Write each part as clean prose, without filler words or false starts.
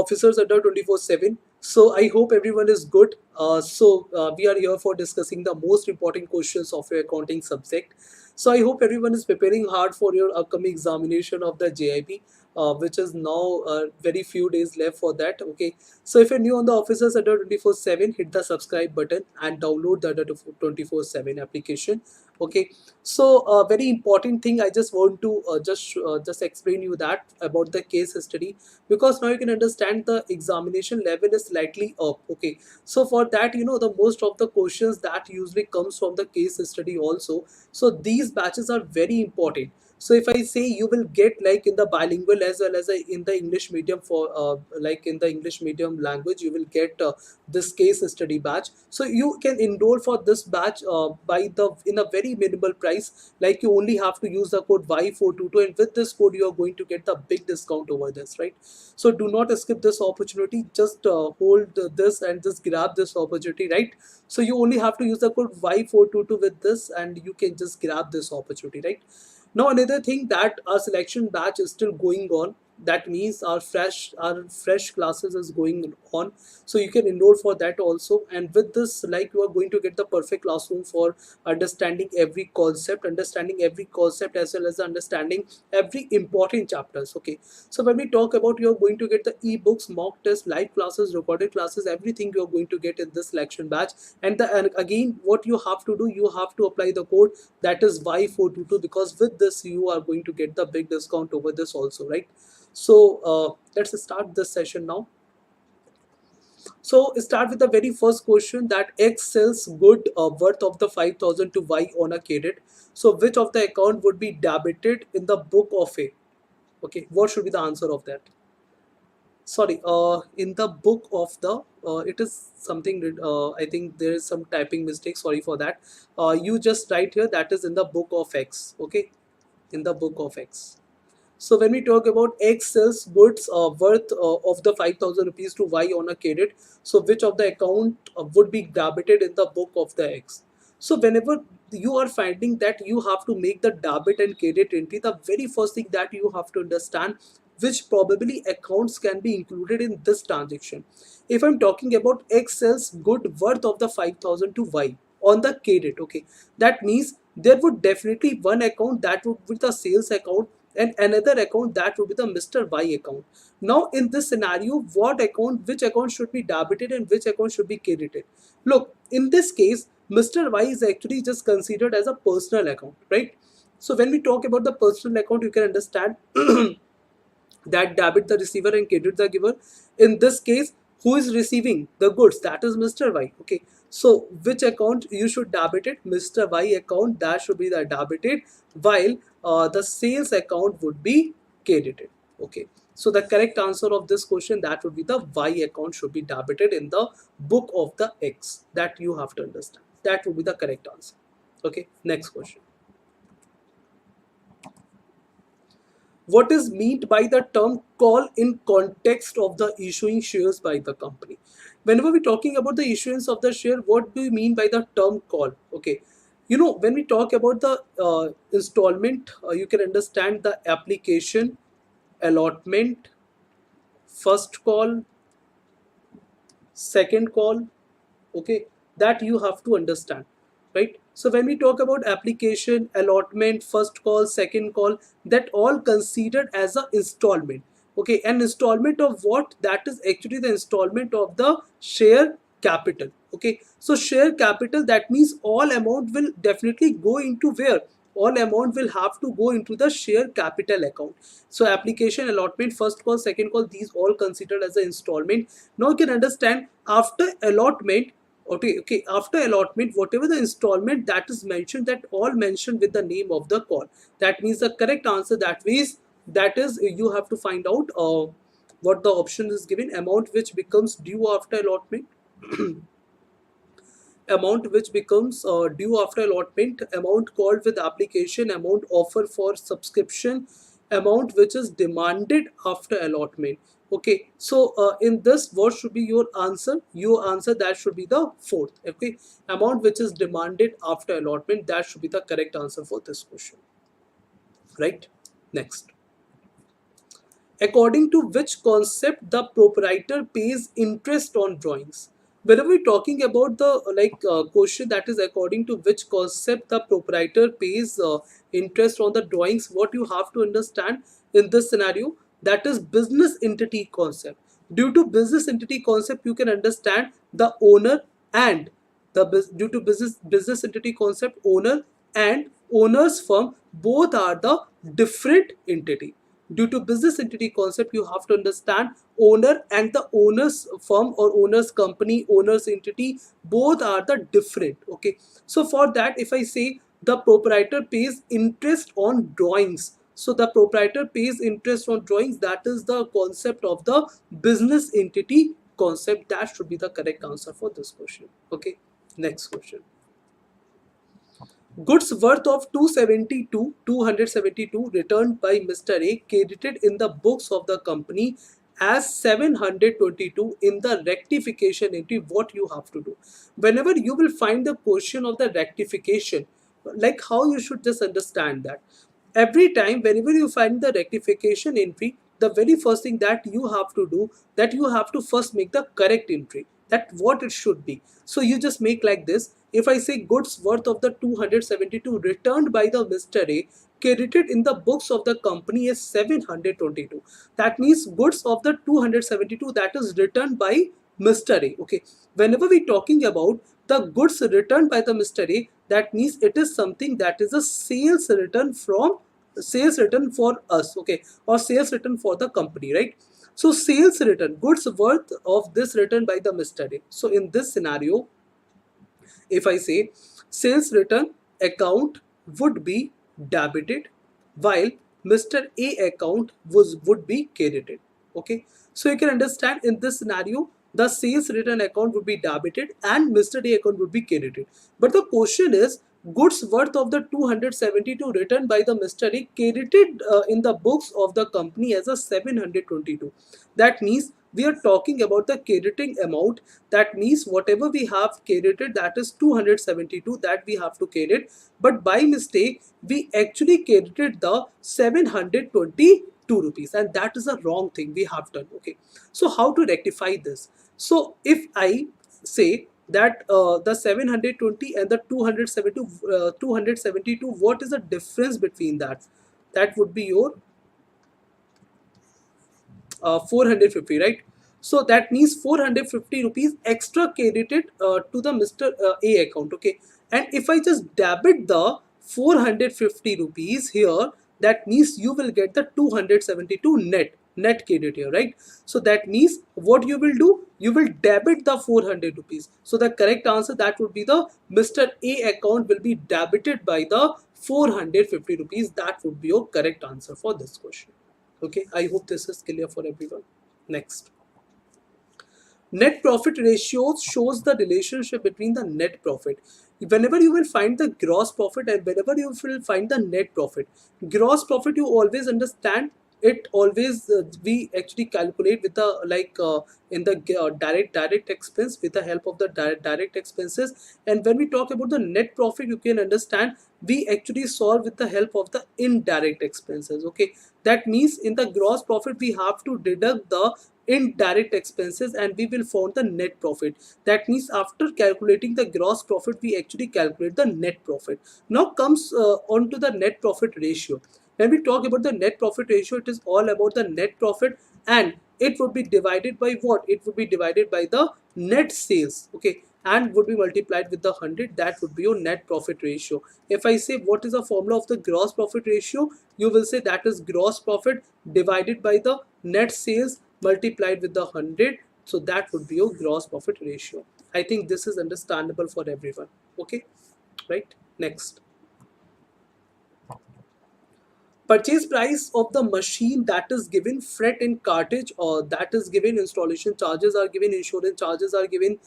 officers under 24/7. So I hope everyone is good. We are here for discussing the most important questions of your accounting subject. So I hope everyone is preparing hard for your upcoming examination of the JIB, which is now very few days left for that. Okay. So if you're new on the officers under 24/7, hit the subscribe button and download the Adda 24/7 application. Okay. So very important thing, I just want to just explain you that about the case study, because now you can understand the examination level is slightly up. Okay, so for that, the most of the questions that usually comes from the case study also. So these batches are very important. So if I say, you will get like in the bilingual as well as in the English medium, for like in the English medium language, you will get this case study batch. So you can enroll for this batch by the in a very minimal price. Like you only have to use the code Y422, and with this code you are going to get the big discount over this, right? So do not skip this opportunity. Just hold this and just grab this opportunity, right? So you only have to use the code Y422 with this, and you can just grab this opportunity, right? Now another thing, that our selection batch is still going on. That means our fresh classes is going on, so you can enroll for that also. And with this, like, you are going to get the perfect classroom for understanding every concept as well as understanding every important chapters. Okay, so when we talk about, you are going to get the ebooks, mock tests, live classes, recorded classes, everything you are going to get in this selection batch. And again, what you have to do, you have to apply the code, that is Y422, because with this you are going to get the big discount over this also, right? So let's start this session now. So start with the very first question, that X sells good worth of the 5,000 to Y on a credit. So which of the account would be debited in the book of A? Okay, what should be the answer of that? Sorry, in the book of the, it is something, I think there is some typing mistake, sorry for that. You just write here, that is in the book of X. Okay, in the book of X. So when we talk about X sells goods worth of the 5,000 rupees to Y on a credit, so which of the account would be debited in the book of the X? So whenever you are finding that you have to make the debit and credit entry, the very first thing that you have to understand, which probably accounts can be included in this transaction. If I'm talking about X sells good worth of the 5,000 to Y on the credit, okay, that means there would definitely one account that would be the sales account, and another account that would be the Mr. Y account. Now in this scenario, which account should be debited and which account should be credited? Look, in this case, Mr. Y is actually just considered as a personal account, right? So when we talk about the personal account, you can understand that debit the receiver and credit the giver. In this case, who is receiving the goods? That is Mr. Y. Okay, so which account you should debit it? Mr. Y account, that should be the debited, while the sales account would be credited. Okay, so the correct answer of this question, that would be the Y account should be debited in the book of the X. That you have to understand. That would be the correct answer. Okay, next question. What is meant by the term call in context of the issuing shares by the company? Whenever we're talking about the issuance of the share, what do you mean by the term call? Okay, when we talk about the installment, you can understand the application, allotment, first call, second call. Okay, that you have to understand, right? So when we talk about application, allotment, first call, second call, that all considered as a installment. Okay, an installment of what? That is actually the installment of the share capital. Okay, so share capital, that means all amount will definitely go into where? All amount will have to go into the share capital account. So application, allotment, first call, second call, these all considered as an installment. Now you can understand, after allotment, okay, after allotment, whatever the installment that is mentioned, that all mentioned with the name of the call. That means the correct answer, that is you have to find out what the option is given. Amount which becomes due after allotment, amount which becomes due after allotment, amount called with application, amount offer for subscription, amount which is demanded after allotment. Okay, so in this, what should be your answer? Your answer, that should be the fourth. Okay, amount which is demanded after allotment, that should be the correct answer for this question, right? Next, according to which concept the proprietor pays interest on drawings. Whenever we're talking about the question that is according to which concept the proprietor pays interest on the drawings, what you have to understand in this scenario, that is business entity concept. Due to business entity concept, you can understand the owner and due to business entity concept, owner and owner's firm both are the different entity. Due to business entity concept, you have to understand owner and the owner's firm or owner's company, owner's entity, both are the different. Okay, so for that, if I say the proprietor pays interest on drawings, so the proprietor pays interest on drawings, that is the concept of the business entity concept. That should be the correct answer for this question. Okay, next question. Goods worth of 272 returned by Mr. A credited in the books of the company as 722 in the rectification entry. What you have to do? Whenever you will find the question of the rectification, like how you should just understand that. Every time whenever you find the rectification entry, the very first thing that you have to do, that you have to first make the correct entry, that what it should be. So you just make like this. If I say goods worth of the 272 returned by the Mr. A credited in the books of the company is 722, that means goods of the 272 that is returned by Mr. A. Okay, whenever we talking about the goods returned by the Mr. A, that means it is something that is a sales return from sales return for us, okay, or sales return for the company, right? So sales return, goods worth of this return by the Mr. A. So in this scenario, if I say sales return account would be debited while Mr. A account would be credited. Okay, so you can understand in this scenario the sales return account would be debited and Mr. A account would be credited. But the question is goods worth of the 272 returned by the Mr. A credited in the books of the company as a 722. That means we are talking about the crediting amount. That means whatever we have credited, that is 272 that we have to credit, but by mistake we actually credited the 722 rupees, and that is a wrong thing we have done. Okay, so how to rectify this? So if I say that the 720 and the 272, what is the difference between that? That would be your 450, right? So that means 450 rupees extra credited to the Mr. A account. Okay, and if I just debit the 450 rupees here, that means you will get the 272 net credit here, right? So that means what you will do, you will debit the 400 rupees. So the correct answer, that would be the Mr. A account will be debited by the 450 rupees. That would be your correct answer for this question. Okay, I hope this is clear for everyone. Next, net profit ratio shows the relationship between the net profit. Whenever you will find the gross profit and whenever you will find the net profit, gross profit you always understand it always we actually calculate with the in the direct expense with the help of the direct expenses. And when we talk about the net profit, you can understand we actually solve with the help of the indirect expenses. Okay, that means in the gross profit we have to deduct the indirect expenses and we will find the net profit. That means after calculating the gross profit, we actually calculate the net profit. Now comes on to the net profit ratio. When we talk about the net profit ratio, it is all about the net profit and it would be divided by what? It would be divided by the net sales. Okay, and would be multiplied with the 100. That would be your net profit ratio. If I say what is the formula of the gross profit ratio, you will say that is gross profit divided by the net sales multiplied with the 100. So that would be your gross profit ratio. I think this is understandable for everyone. Okay, right? Next, purchase price of the machine that is given, freight and cartage, or that is given, installation charges are given, insurance charges are given,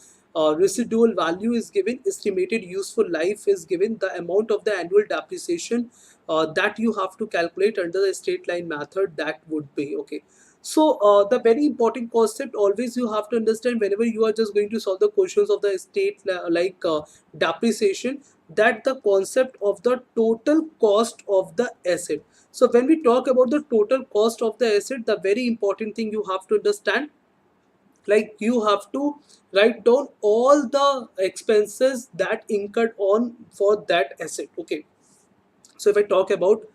residual value is given, estimated useful life is given, the amount of the annual depreciation that you have to calculate under the straight line method, that would be. Okay, so the very important concept always you have to understand whenever you are just going to solve the questions of the depreciation, that the concept of the total cost of the asset. So when we talk about the total cost of the asset, the very important thing you have to understand, like you have to write down all the expenses that incurred on for that asset. Okay, so if I talk about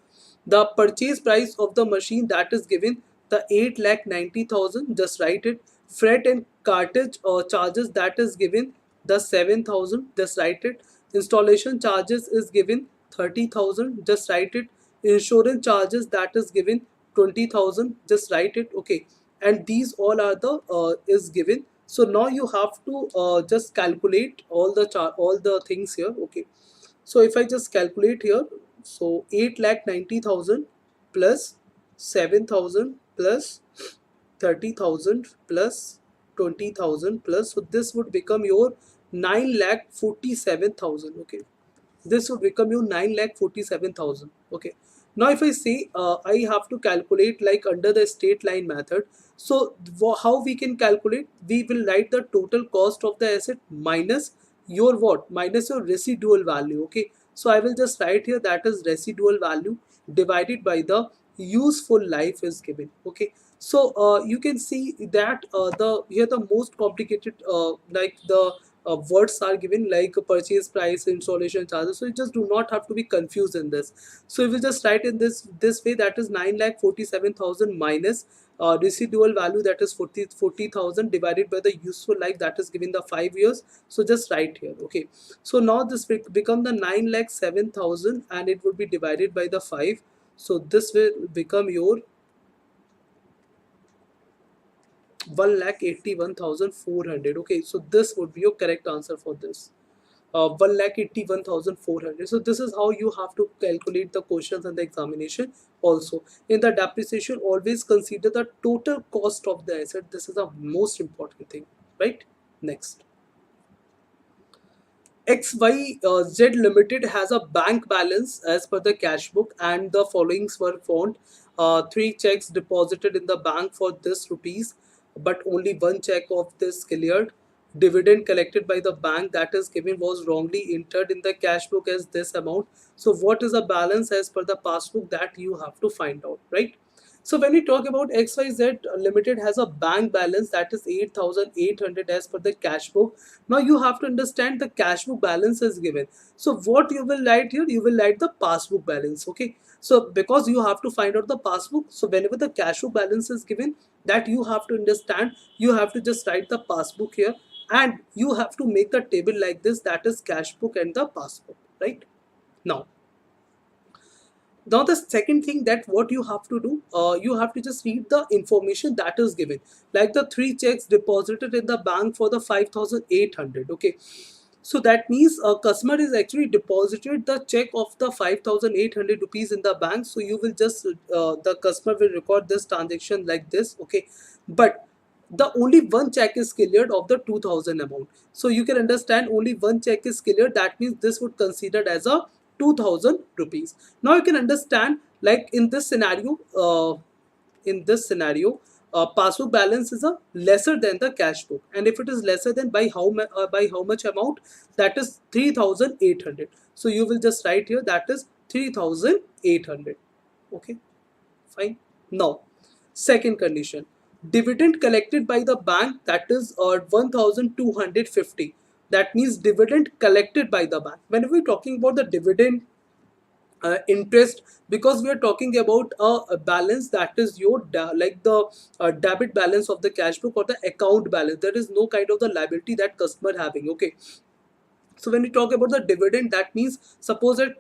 the purchase price of the machine, that is given the 8,90,000, just write it. Freight and cartage charges, that is given the 7,000, just write it. Installation charges is given 30,000, just write it. Insurance charges, that is given 20,000, just write it. Okay, and these all are the is given. So now you have to just calculate all the things here. Okay, so if I just calculate here, so 8,90,000 plus 7,000 plus 30,000 plus 20,000 plus, so this would become your 9,47,000. Okay, this would become you 9,47,000. Okay, now if I say I have to calculate like under the straight line method, so how we can calculate, we will write the total cost of the asset minus your what, minus your residual value. Okay, so I will just write here that is residual value divided by the useful life is given. Okay, so you can see that the here the most complicated like the words are given, like purchase price, installation charges, so you just do not have to be confused in this. So we will just write in this way, that is 9,47,000 minus residual value, that is 40,000 divided by the useful life, that is given the 5 years. So just write here. Okay, so now this will become the 9,07,000 and it would be divided by the 5. So this will become your 1,81,400. Okay, so this would be your correct answer for this. 1,81,400. So this is how you have to calculate the questions and the examination. Also, in the depreciation, always consider the total cost of the asset. This is the most important thing, right? Next. XYZ Limited has a bank balance as per the cash book, and the followings were found. Three checks deposited in the bank for this rupees, but only one check of this cleared. Dividend collected by the bank that is given was wrongly entered in the cash book as this amount. So what is the balance as per the passbook, that you have to find out, right? So when we talk about XYZ Limited has a bank balance that is 8,800 as per the cash book. Now you have to understand the cash book balance is given. So what you will write here, you will write the passbook balance. Okay, so because you have to find out the passbook, so whenever the cash book balance is given, that you have to understand, you have to just write the passbook here, and you have to make a table like this, that is cash book and the passbook, right? Now the second thing, that what you have to do, you have to just read the information that is given, like the three checks deposited in the bank for the 5,800. Okay, so that means a customer is actually deposited the check of the 5,800 rupees in the bank. So you will just the customer will record this transaction like this. Okay, but the only one check is cleared of the 2,000 amount. So you can understand, only one check is cleared, that means this would considered as a 2,000 rupees. Now you can understand, like in this scenario, passbook balance is a lesser than the cash book, and if it is lesser than by by how much amount, that is 3,800. So you will just write here that is 3,800. Okay, fine. Now second condition, dividend collected by the bank, that is 1,250. That means dividend collected by the bank. Whenever we're talking about the dividend interest, because we are talking about a balance that is your like the debit balance of the cash book or the account balance, there is no kind of the liability that customer having. Okay, so when we talk about the dividend, that means suppose that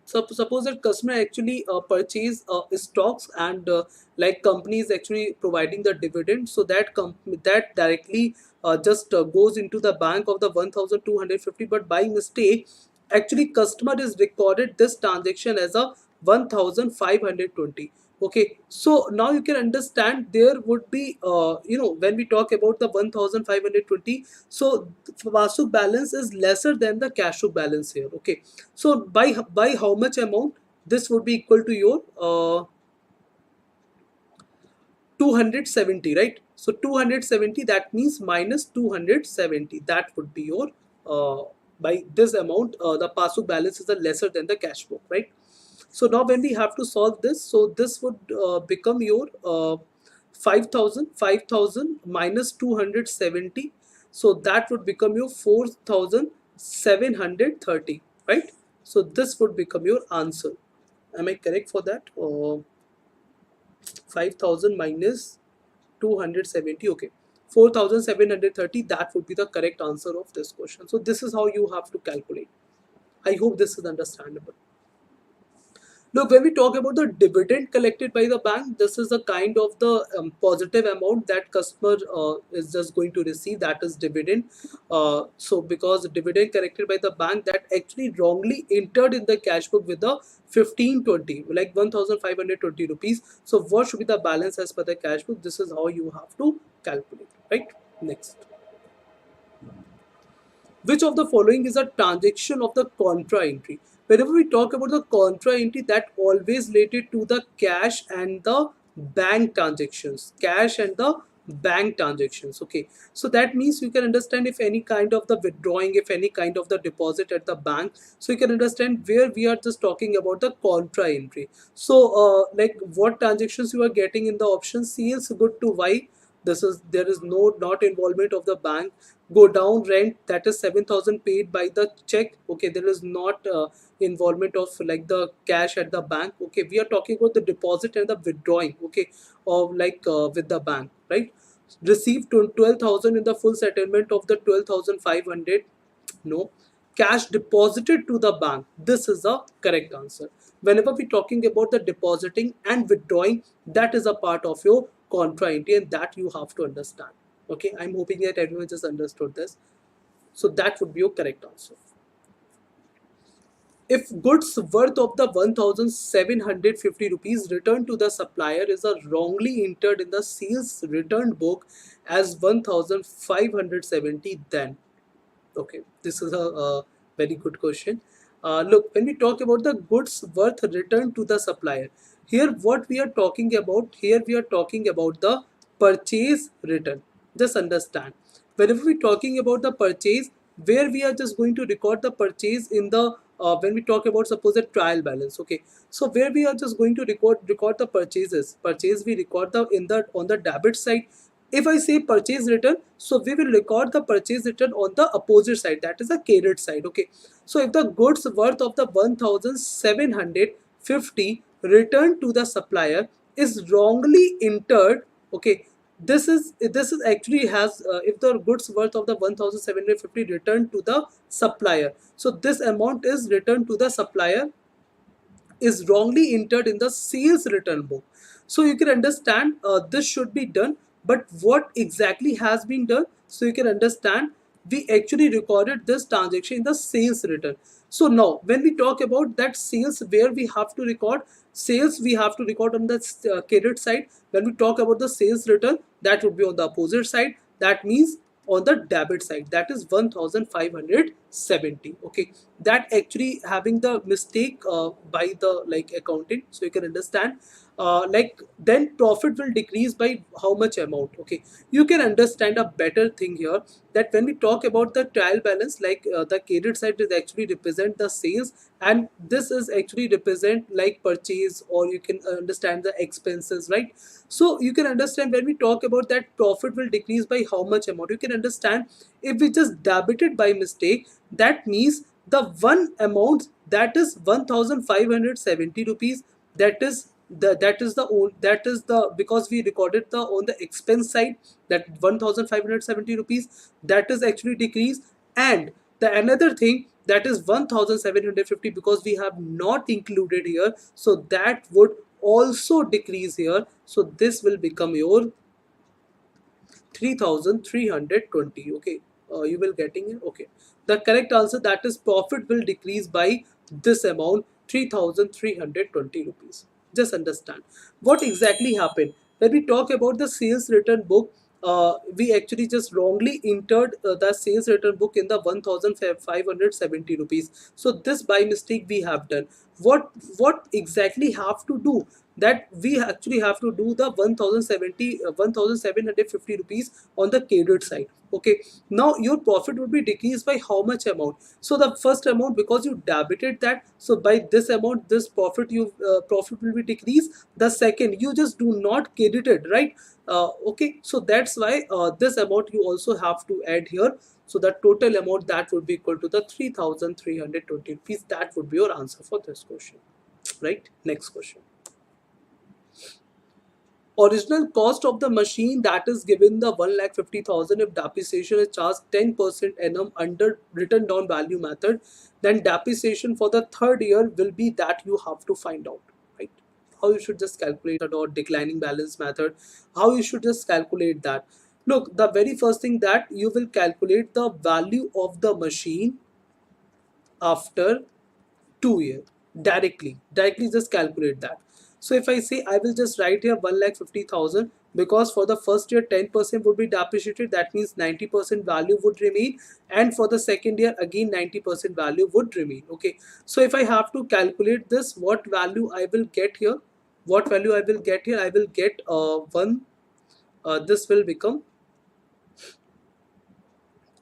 suppose that customer actually purchase stocks, and like company is actually providing the dividend, so that that directly just goes into the bank of the 1,250, but by mistake actually customer is recorded this transaction as a 1,520. Okay, so now you can understand, there would be when we talk about the 1,520, so passbook balance is lesser than the cash book balance here. Okay, so by how much amount, this would be equal to your 270, right? So 270, that means minus 270, that would be your by this amount the passbook balance is lesser than the cash book, right? So now when we have to solve this, so this would become your 5,000 minus 270. So that would become your 4,730, right? So this would become your answer. Am I correct for that? 5,000 minus 270, okay. 4,730, that would be the correct answer of this question. So this is how you have to calculate. I hope this is understandable. Look, when we talk about the dividend collected by the bank, this is a kind of the positive amount that customer is just going to receive, that is dividend. So because dividend collected by the bank that actually wrongly entered in the cash book with the 1520, like 1,520 rupees. So what should be the balance as per the cash book? This is how you have to calculate, right? Next. Which of the following is a transaction of the contra entry? Whenever we talk about the contra entry, that always related to the cash and the bank transactions. Cash and the bank transactions. Okay. So that means you can understand if any kind of the withdrawing, if any kind of the deposit at the bank. So you can understand where we are just talking about the contra entry. So like what transactions you are getting in the option C is good to Y. This is, there is no not involvement of the bank. Go down rent, that is 7,000 paid by the check. Okay, there is not involvement of like the cash at the bank. Okay, we are talking about the deposit and the withdrawing. Okay, of like with the bank, right? Received 12,000 in the full settlement of the 12,500. No. Cash deposited to the bank, this is the correct answer. Whenever we talking about the depositing and withdrawing, that is a part of your contra entry, and that you have to understand. Okay, I'm hoping that everyone just understood this. So that would be your correct answer. If goods worth of the 1,750 rupees returned to the supplier is a wrongly entered in the sales return book as 1,570, then okay, this is a very good question. Look, when we talk about the goods worth returned to the supplier, here what we are talking about, here we are talking about the purchase return. Just understand, whenever we talking about the purchase, where we are just going to record the purchase in the when we talk about suppose a trial balance. Okay, so where we are just going to record the purchase we record the in the on the debit side. If I say purchase return, so we will record the purchase return on the opposite side, that is the credit side. Okay, so if the goods worth of the 1,750 returned to the supplier is wrongly entered, okay, this is actually has if the goods worth of the 1,750 returned to the supplier, so this amount is returned to the supplier is wrongly entered in the sales return book. So you can understand this should be done, but what exactly has been done? So you can understand we actually recorded this transaction in the sales return. So now when we talk about that sales, where we have to record sales, we have to record on the credit side. When we talk about the sales return, that would be on the opposite side. That means on the debit side, that is 1,570. Okay, that actually having the mistake by the like accountant. So you can understand like then profit will decrease by how much amount. Okay, you can understand a better thing here, that when we talk about the trial balance, like the credit side is actually represent the sales, and this is actually represent like purchase, or you can understand the expenses, right? So you can understand when we talk about that profit will decrease by how much amount, you can understand if we just debited by mistake, that means the one amount, that is 1,570 rupees, that is that is the because we recorded the on the expense side, that 1,570 rupees, that is actually decreased. And the another thing, that is 1,750, because we have not included here, so that would also decrease here. So this will become your 3,320. Okay, you will getting it. Okay, the correct answer, that is profit will decrease by this amount, 3,320 rupees. Just understand what exactly happened. When we talk about the sales return book, we actually just wrongly entered the sales return book in the 1,570 rupees. So this by mistake we have done. what exactly have to do, that we actually have to do the 1750 rupees on the credit side. Okay, now your profit would be decreased by how much amount? So the first amount, because you debited that, so by this amount this profit will be decreased. The second, you just do not credit it, right? Okay, so that's why this amount you also have to add here. So the total amount that would be equal to the 3320 rupees. That would be your answer for this question, right? Next question. Original cost of the machine that is given the 1,50,000. If depreciation is charged 10% annum under written down value method, then depreciation for the third year will be that you have to find out, right? How you should just calculate it, or declining balance method, how you should just calculate that. Look, the very first thing that you will calculate the value of the machine after 2 years. Directly just calculate that. So if I say, I will just write here 1,50,000, because for the first year 10% would be depreciated, that means 90% value would remain, and for the second year again 90% value would remain. Okay, so if I have to calculate this, what value I will get here, I will get one this will become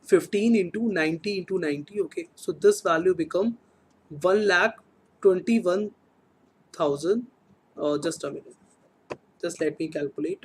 15 into 90 into 90. Okay, so this value become 1,21,000. Just a minute, just let me calculate.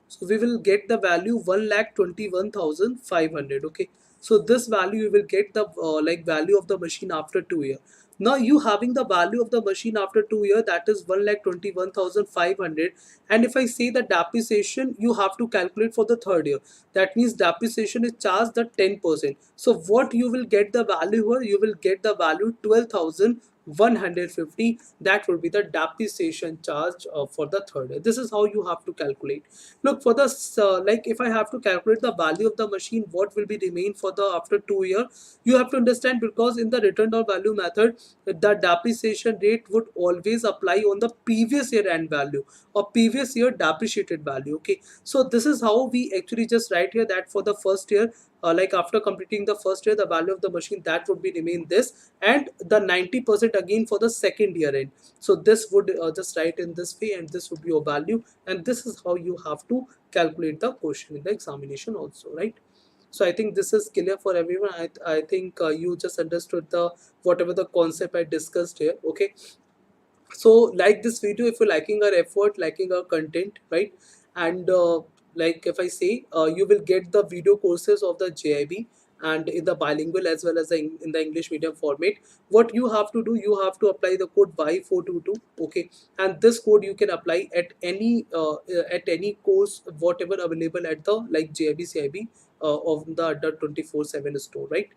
So we will get the value 1,21,500. Okay, so this value you will get the like value of the machine after 2 years. Now you having the value of the machine after 2 years, that is 1,21,500. And if I say the depreciation you have to calculate for the third year, that means depreciation is charged the 10%. So what you will get the value here, you will get the value 12,150. That will be the depreciation charge for the third year. This is how you have to calculate. Look, for the like if I have to calculate the value of the machine, what will be remain for the after 2 years, you have to understand, because in the return down value method, the depreciation rate would always apply on the previous year end value or previous year depreciated value. Okay, so this is how we actually just write here that for the first year, like after completing the first year, the value of the machine that would be remain this, and the 90% again for the second year end. So this would just write in this way, and this would be your value, and this is how you have to calculate the question in the examination also, right? So I think this is clear for everyone. I think you just understood the whatever the concept I discussed here. Okay, so like this video if you're liking our effort, liking our content, right? And like if I say, you will get the video courses of the JIB, and in the bilingual as well as in the English medium format. What you have to do, you have to apply the code Y422. Okay, and this code you can apply at any course whatever available at the like JIB CIB of the Adda 24/7 store, right?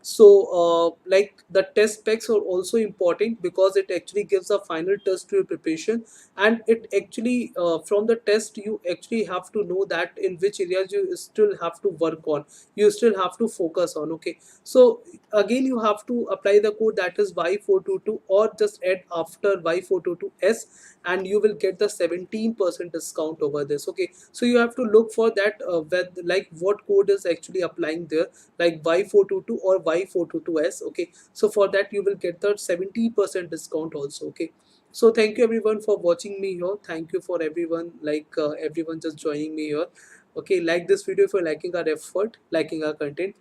So like the test specs are also important, because it actually gives a final test to your preparation, and it actually from the test you actually have to know that in which areas you still have to work on, you still have to focus on. Okay, so again you have to apply the code that is Y422, or just add after Y422S, and you will get the 17% discount over this. Okay, so you have to look for that like what code is actually applying there, like Y422 or Y422S. Okay, so for that you will get the 70% discount also. Okay, so thank you everyone for watching me here. Thank you for everyone, like everyone just joining me here. Okay, like this video if you're liking our effort, liking our content.